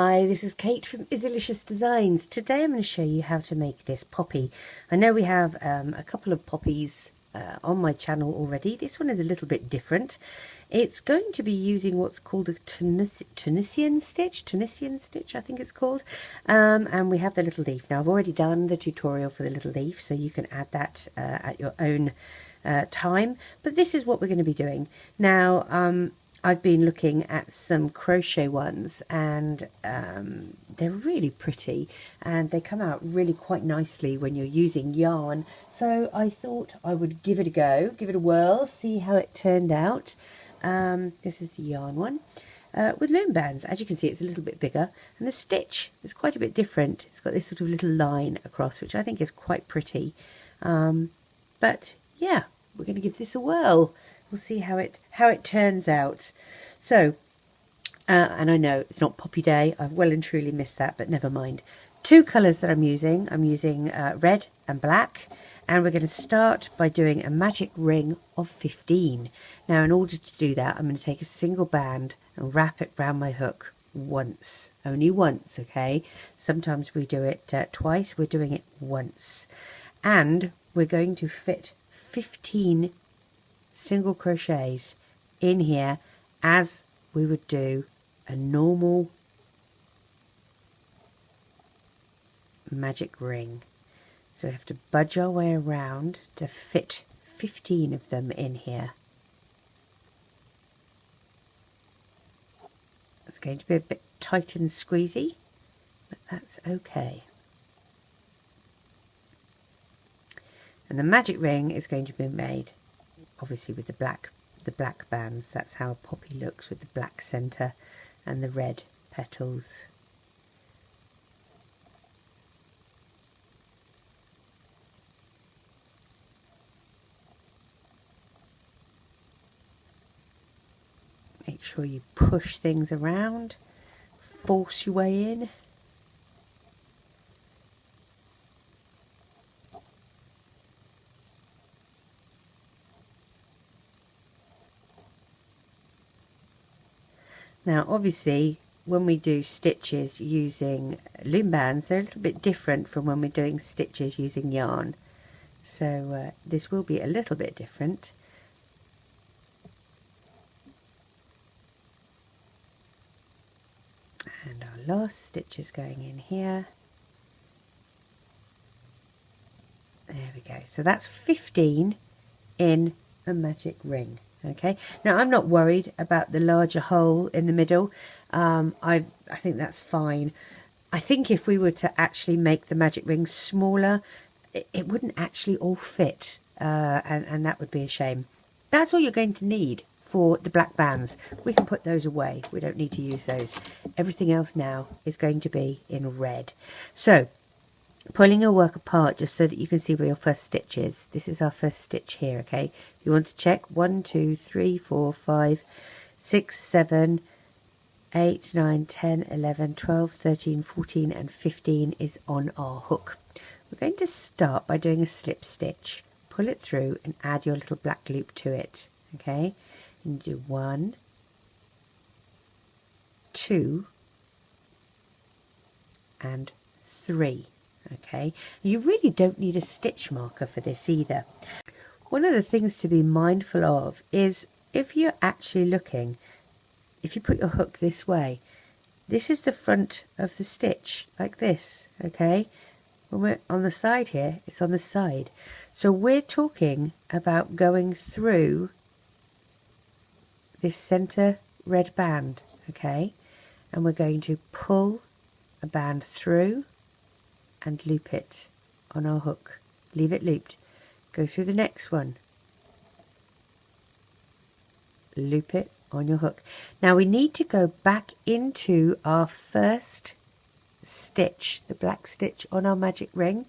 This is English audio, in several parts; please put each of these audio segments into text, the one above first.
Hi, this is Kate from Izzalicious Designs. Today I'm going to show you how to make this poppy. I know we have a couple of poppies on my channel already. This one is a little bit different. It's going to be using what's called a Tunisian stitch, I think it's called. And we have the little leaf. Now I've already done the tutorial for the little leaf, so you can add that at your own time. But this is what we're going to be doing. Now I've been looking at some crochet ones, and they're really pretty, and they come out really quite nicely when you're using yarn. So I thought I would give it a go, give it a whirl, see how it turned out. This is the yarn one with loom bands. As you can see, it's a little bit bigger, and the stitch is quite a bit different. It's got this sort of little line across, which I think is quite pretty. But yeah, we're going to give this a whirl. We'll see how it turns out. So, and I know it's not Poppy Day. I've well and truly missed that, but never mind. Two colours that I'm using. I'm using red and black, and we're going to start by doing a magic ring of 15. Now, in order to do that, I'm going to take a single band and wrap it round my hook once, only once. Okay. Sometimes we do it twice. We're doing it once, and we're going to fit 15 single crochets in here as we would do a normal magic ring. So we have to budge our way around to fit 15 of them in here. It's going to be a bit tight and squeezy, but that's okay. And the magic ring is going to be made obviously with the black bands. That's how a poppy looks, with the black centre and the red petals. Make sure you push things around, force your way in. Now obviously when we do stitches using loom bands, they're a little bit different from when we're doing stitches using yarn. So this will be a little bit different. And our last stitch is going in here. There we go. So that's 15 in a magic ring. Okay, now I'm not worried about the larger hole in the middle. I think that's fine. I think if we were to actually make the magic ring smaller, it wouldn't actually all fit, and that would be a shame. That's all you're going to need for the black bands. We can put those away. We don't need to use those. Everything else now is going to be in red. So pulling your work apart just so that you can see where your first stitch is. This is our first stitch here, okay? You want to check 1, 2, 3, 4, 5, 6, 7, 8, 9, 10, 11, 12, 13, 14 and 15 is on our hook. We're going to start by doing a slip stitch. Pull it through and add your little black loop to it, okay? And do 1, 2 and 3. Okay, you really don't need a stitch marker for this either. One of the things to be mindful of is if you're actually looking, if you put your hook this way, this is the front of the stitch like this, okay? When we're on the side here, it's on the side. So we're talking about going through this center red band, okay? And we're going to pull a band through and loop it on our hook. Leave it looped. Go through the next one. Loop it on your hook. Now we need to go back into our first stitch, the black stitch on our magic ring,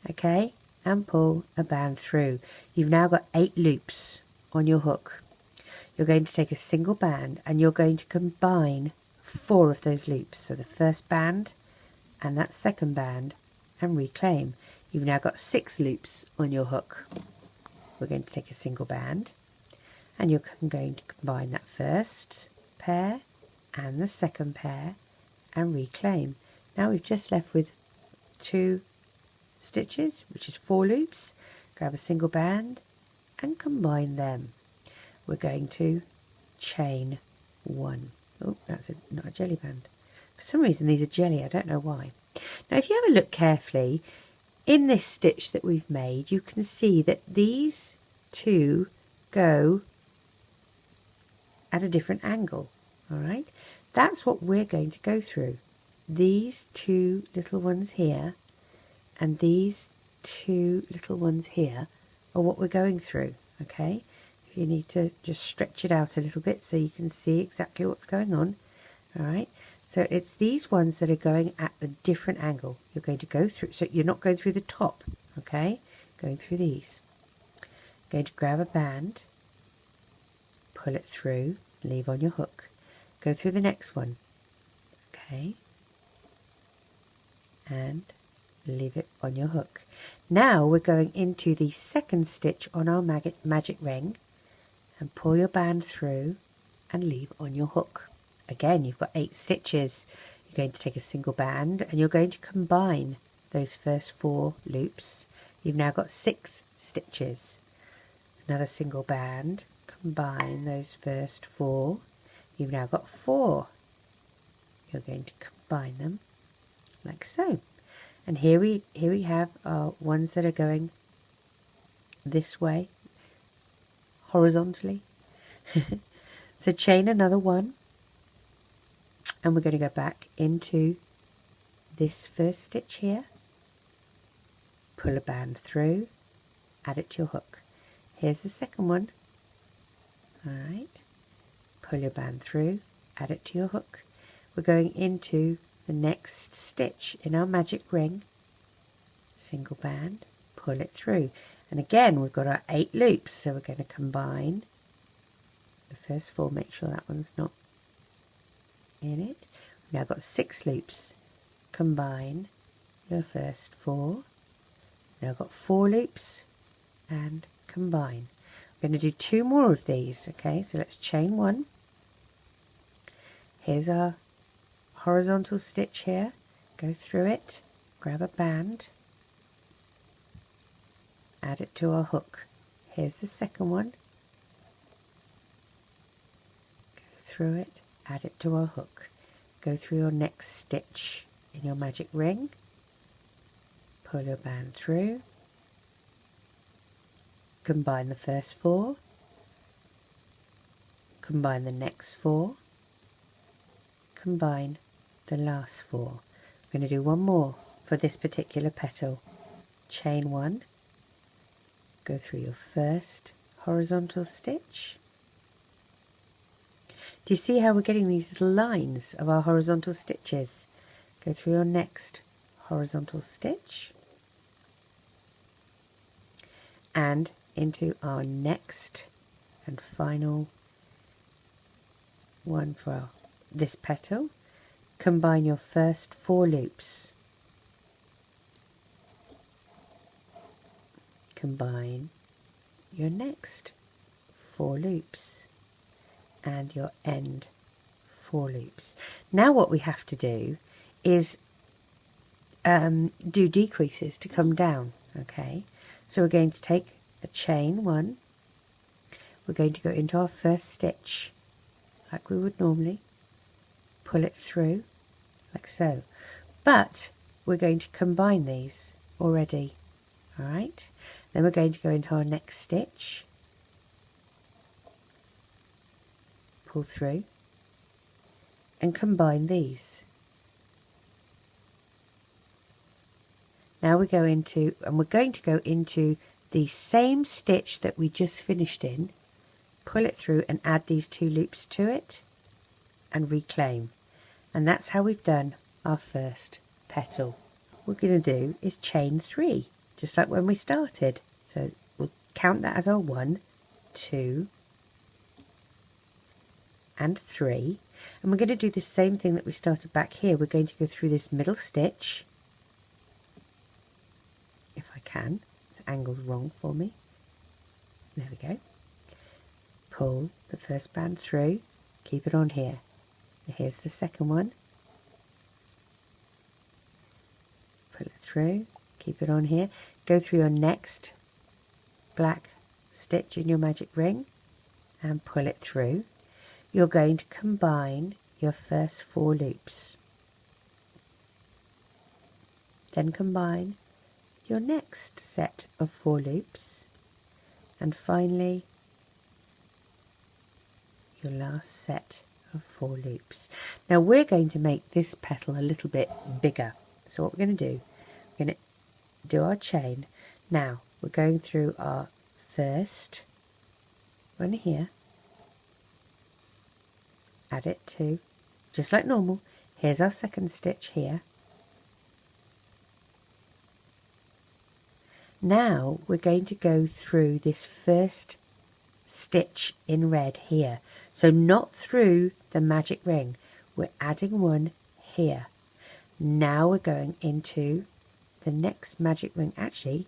okay, and pull a band through. You've now got 8 loops on your hook. You're going to take a single band and you're going to combine 4 of those loops. So the first band and that second band, and reclaim. You've now got 6 loops on your hook. We're going to take a single band and you're going to combine that first pair and the second pair and reclaim. Now we've just left with 2 stitches, which is 4 loops. Grab a single band and combine them. We're going to chain 1. Oh, that's not a jelly band. For some reason these are jelly, I don't know why. Now if you have a look carefully, in this stitch that we've made, you can see that these 2 go at a different angle. Alright, that's what we're going to go through. These 2 little ones here and these 2 little ones here are what we're going through. Okay, if you need to just stretch it out a little bit so you can see exactly what's going on. Alright, so it's these ones that are going at a different angle. You're going to go through, so you're not going through the top, okay, going through these. Going to grab a band, pull it through, leave on your hook, go through the next one, okay, and leave it on your hook. Now we're going into the second stitch on our magic ring, and pull your band through and leave on your hook. Again, you've got 8 stitches. You're going to take a single band and you're going to combine those first 4 loops. You've now got 6 stitches. Another single band, combine those first 4. You've now got 4. You're going to combine them like so. And here we have our ones that are going this way, horizontally. So chain another 1. And we're going to go back into this first stitch here, pull a band through, add it to your hook. Here's the second one. Alright, pull your band through, add it to your hook. We're going into the next stitch in our magic ring, single band, pull it through. And again we've got our 8 loops, so we're going to combine the first 4, make sure that one's not in it. We've now got 6 loops. Combine your first 4. Now got 4 loops and combine. We're going to do 2 more of these. Okay, so let's chain 1. Here's our horizontal stitch here. Go through it, grab a band, add it to our hook. Here's the second one. Go through it, add it to our hook. Go through your next stitch in your magic ring, pull your band through, combine the first 4, combine the next 4, combine the last 4. We're going to do 1 more for this particular petal. Chain 1, go through your first horizontal stitch. Do you see how we're getting these little lines of our horizontal stitches? Go through your next horizontal stitch and into our next and final one for this petal. Combine your first 4 loops. Combine your next 4 loops and your end 4 loops. Now what we have to do is do decreases to come down. Okay, so we're going to take a chain 1, we're going to go into our first stitch like we would normally, pull it through like so, but we're going to combine these already. Alright, then we're going to go into our next stitch, pull through and combine these. Now we go into, and we're going to go into the same stitch that we just finished in, pull it through and add these 2 loops to it and reclaim. And that's how we've done our first petal. What we're going to do is chain 3, just like when we started. So we'll count that as our 1, 2 and 3. And we're going to do the same thing that we started back here. We're going to go through this middle stitch, if I can. This angle's wrong for me. There we go. Pull the first band through, keep it on here. Here's the second one. through, keep it on here, go through your next black stitch in your magic ring and pull it through. You're going to combine your first 4 loops, then combine your next set of 4 loops, and finally your last set of 4 loops. Now we're going to make this petal a little bit bigger, so what we're going to do, we're going to do our chain. Now we're going through our first one here, add it to, just like normal, here's our second stitch here. Now we're going to go through this first stitch in red here, so not through the magic ring, we're adding one here. Now we're going into the next magic ring, actually,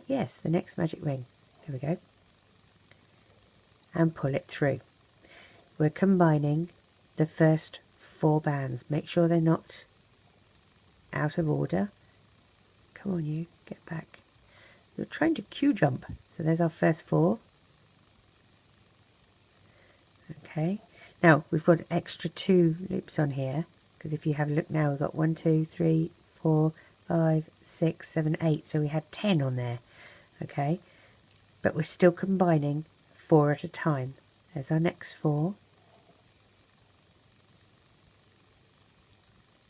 yes, the next magic ring, there we go, and pull it through. We're combining the first 4 bands, make sure they're not out of order. Come on, you, get back. You're trying to Q jump. So there's our first 4. Okay, now we've got extra 2 loops on here, because if you have a look now, we've got 1, 2, 3, 4, 5, 6, 7, 8, so we had 10 on there. Okay, but we're still combining 4 at a time. There's our next 4,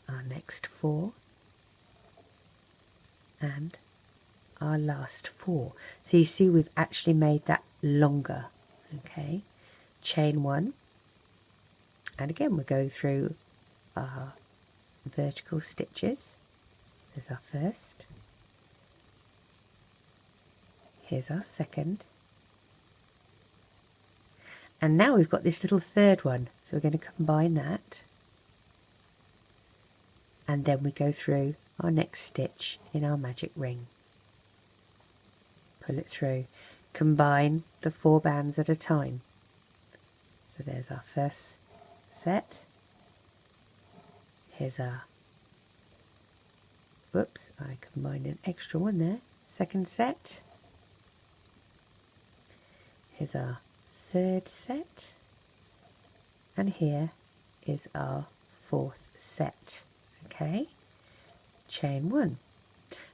our next 4, and our last 4. So you see we've actually made that longer. Okay, chain 1, and again we're going through our vertical stitches. There's our first, here's our second, and now we've got this little third one, so we're going to combine that, and then we go through our next stitch in our magic ring, pull it through, combine the 4 bands at a time. So there's our first set, here's our, whoops, I combined an extra one there, second set, here's our third set, and here is our 4th set. Okay, chain 1, and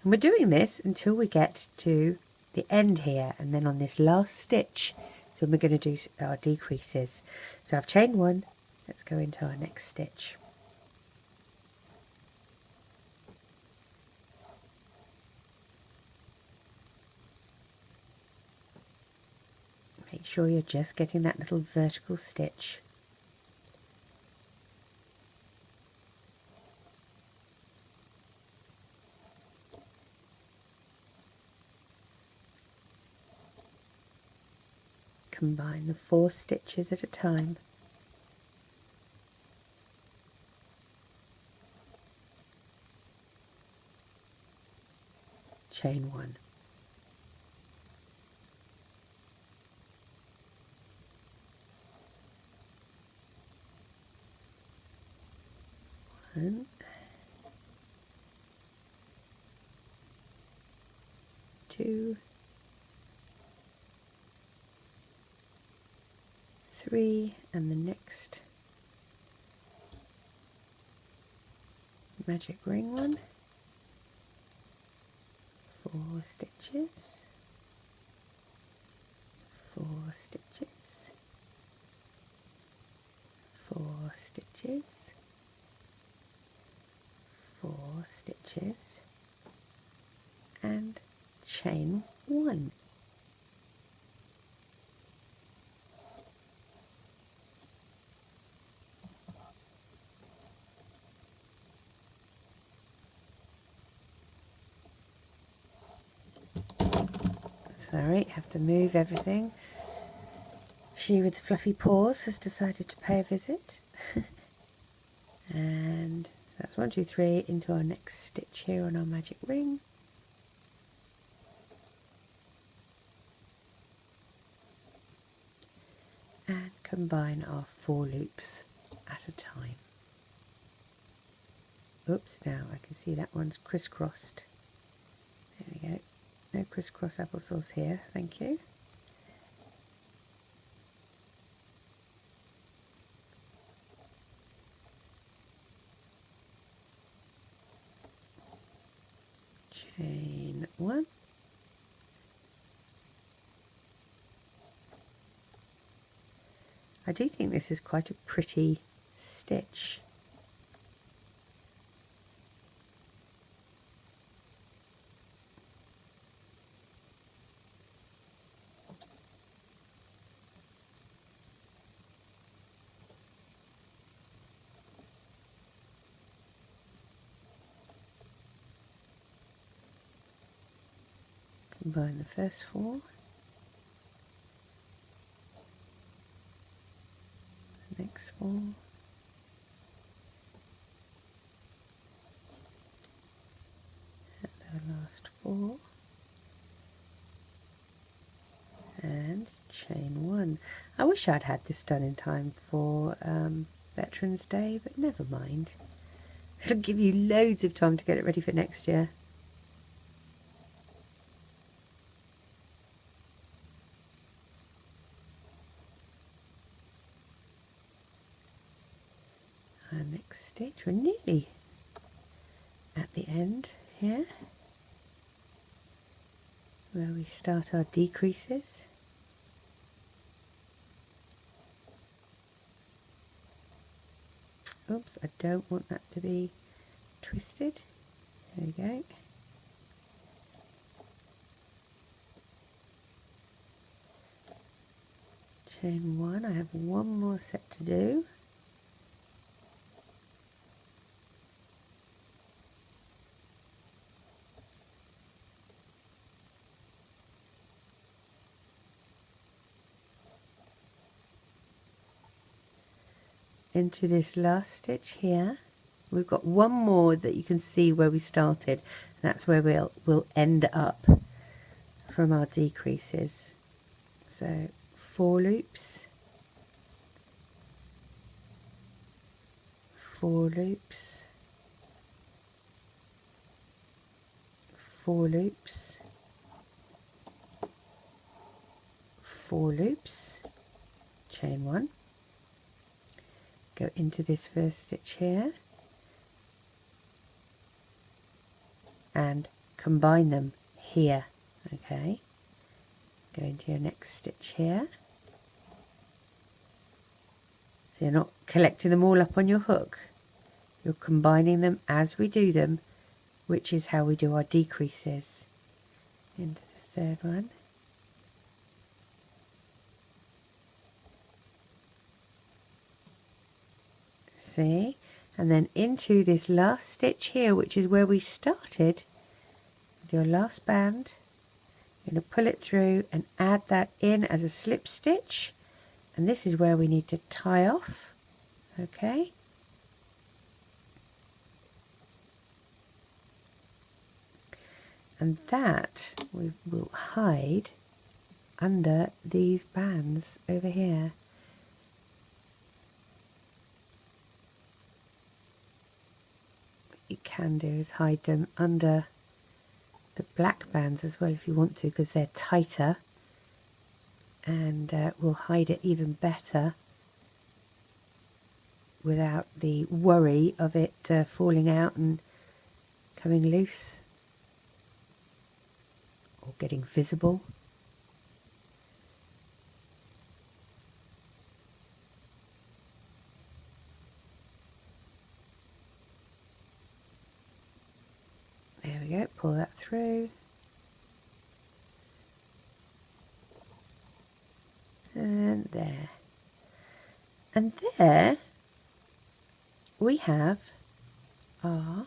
we're doing this until we get to the end here, and then on this last stitch, so we're going to do our decreases. So I've chained 1, let's go into our next stitch. Make sure you're just getting that little vertical stitch. Combine the 4 stitches at a time. Chain 1. One, 2, 3, and the next magic ring one, 4 stitches, 4 stitches, 4 stitches, 4 stitches, and chain 1. Sorry, have to move everything. She with the fluffy paws has decided to pay a visit. And so that's 1, 2, 3 into our next stitch here on our magic ring. And combine our 4 loops at a time. Oops, now I can see that one's crisscrossed. There we go. No crisscross applesauce here, thank you. Chain 1. I do think this is quite a pretty stitch. Combine the first 4. Next 4. And the last 4. And chain 1. I wish I'd had this done in time for Veterans Day, but never mind. It'll give you loads of time to get it ready for next year. Our next stitch, we're nearly at the end here, where we start our decreases. Oops, I don't want that to be twisted. There we go. Chain 1, I have one more set to do. Into this last stitch here, we've got one more that you can see where we started, and that's where we'll end up from our decreases. So 4 loops, 4 loops, 4 loops, 4 loops, chain 1. Go into this first stitch here and combine them here. Okay, go into your next stitch here, so you're not collecting them all up on your hook, you're combining them as we do them, which is how we do our decreases. Into the third one. See, and then into this last stitch here, which is where we started with your last band. You're going to pull it through and add that in as a slip stitch, and this is where we need to tie off. Okay, and that we will hide under these bands over here. You can do is hide them under the black bands as well if you want to, because they're tighter, and will hide it even better without the worry of it falling out and coming loose or getting visible. There we go, pull that through. And there. And there we have our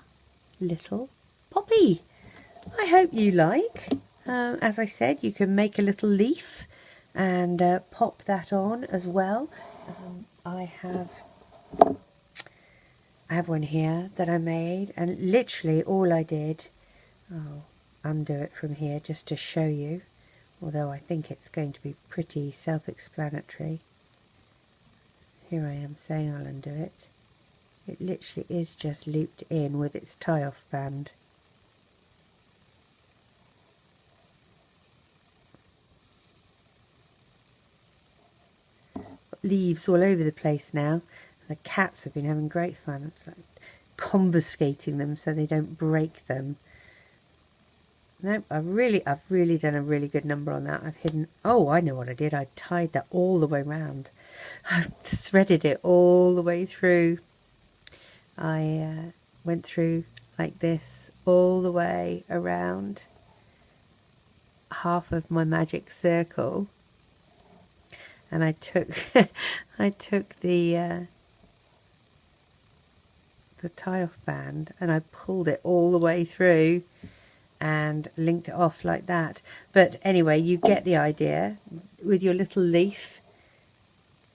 little poppy. I hope you like. As I said, you can make a little leaf and pop that on as well. I have one here that I made, and literally all I did, I'll undo it from here just to show you, although I think it's going to be pretty self-explanatory. Here I am saying I'll undo it. It literally is just looped in with its tie-off band. Got leaves all over the place now. The cats have been having great fun. It's like confiscating them so they don't break them. Nope, I've really done a really good number on that. I've hidden, oh, I know what I did. I tied that all the way around. I've threaded it all the way through. I went through like this all the way around half of my magic circle, and I took I took the tie-off band and I pulled it all the way through and linked it off like that. But anyway, you get the idea. With your little leaf,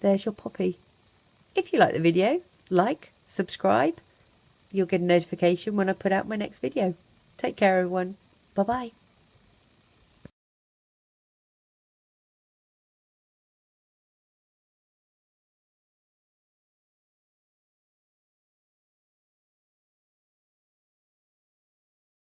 there's your poppy. If you like the video, like, subscribe. You'll get a notification when I put out my next video. Take care, everyone. Bye bye.